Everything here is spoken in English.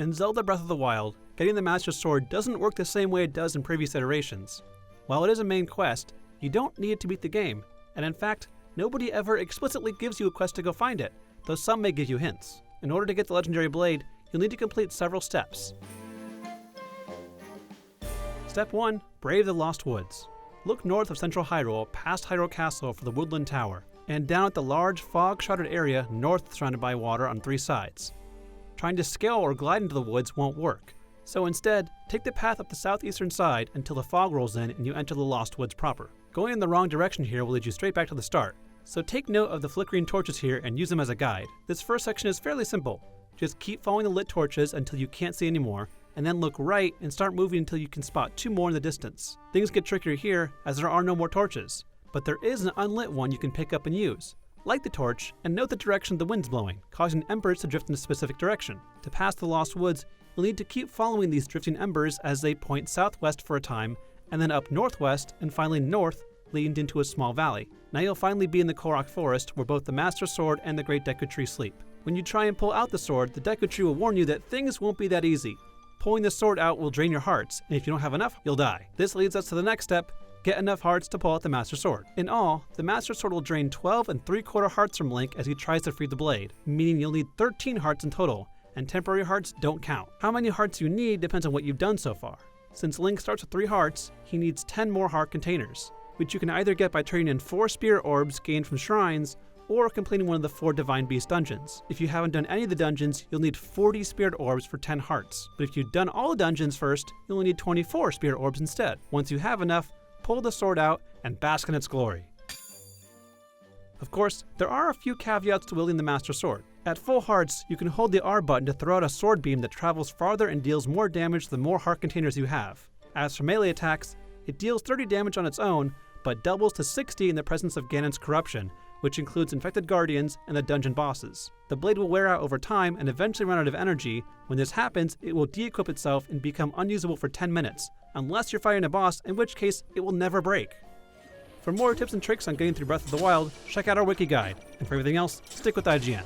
In Zelda Breath of the Wild, getting the Master Sword doesn't work the same way it does in previous iterations. While it is a main quest, you don't need it to beat the game, and in fact, nobody ever explicitly gives you a quest to go find it, though some may give you hints. In order to get the legendary blade, you'll need to complete several steps. Step 1. Brave the Lost Woods. Look north of Central Hyrule, past Hyrule Castle for the Woodland Tower, and down at the large fog-shrouded area north surrounded by water on 3 sides. Trying to scale or glide into the woods won't work, so instead, take the path up the southeastern side until the fog rolls in and you enter the Lost Woods proper. Going in the wrong direction here will lead you straight back to the start, so take note of the flickering torches here and use them as a guide. This first section is fairly simple. Just keep following the lit torches until you can't see anymore, and then look right and start moving until you can spot 2 more in the distance. Things get trickier here as there are no more torches, but there is an unlit one you can pick up and use. Light the torch and note the direction the wind's blowing, causing embers to drift in a specific direction. To pass the Lost Woods, you'll need to keep following these drifting embers as they point southwest for a time, and then up northwest and finally north, leading into a small valley. Now you'll finally be in the KOROK forest where both the Master Sword and the Great Deku Tree sleep. When you try and pull out the sword, the Deku Tree will warn you that things won't be that easy. Pulling the sword out will drain your hearts, and if you don't have enough, you'll die. This leads us to the next step. Get enough hearts to pull out the Master Sword. In all, the Master Sword will drain 12 3/4 hearts from Link as he tries to free the blade, meaning you'll need 13 hearts in total, and temporary hearts don't count. How many hearts you need depends on what you've done so far. Since Link starts with 3 hearts, he needs 10 more heart containers, which you can either get by trading in 4 spirit orbs gained from shrines, or completing one of the 4 Divine Beast dungeons. If you haven't done any of the dungeons, you'll need 40 spirit orbs for 10 hearts, but if you've done all the dungeons first, you'll only need 24 spirit orbs instead. Once you have enough, pull the sword out and bask in its glory. Of course, there are a few caveats to wielding the Master Sword. At full hearts, you can hold the R button to throw out a sword beam that travels farther and deals more damage the more heart containers you have. As for melee attacks, it deals 30 damage on its own, but doubles to 60 in the presence of Ganon's corruption, which includes infected guardians and the dungeon bosses. The blade will wear out over time and eventually run out of energy. When this happens, it will de-equip itself and become unusable for 10 minutes, unless you're fighting a boss, in which case it will never break. For more tips and tricks on getting through Breath of the Wild, check out our wiki guide, and for everything else, stick with IGN.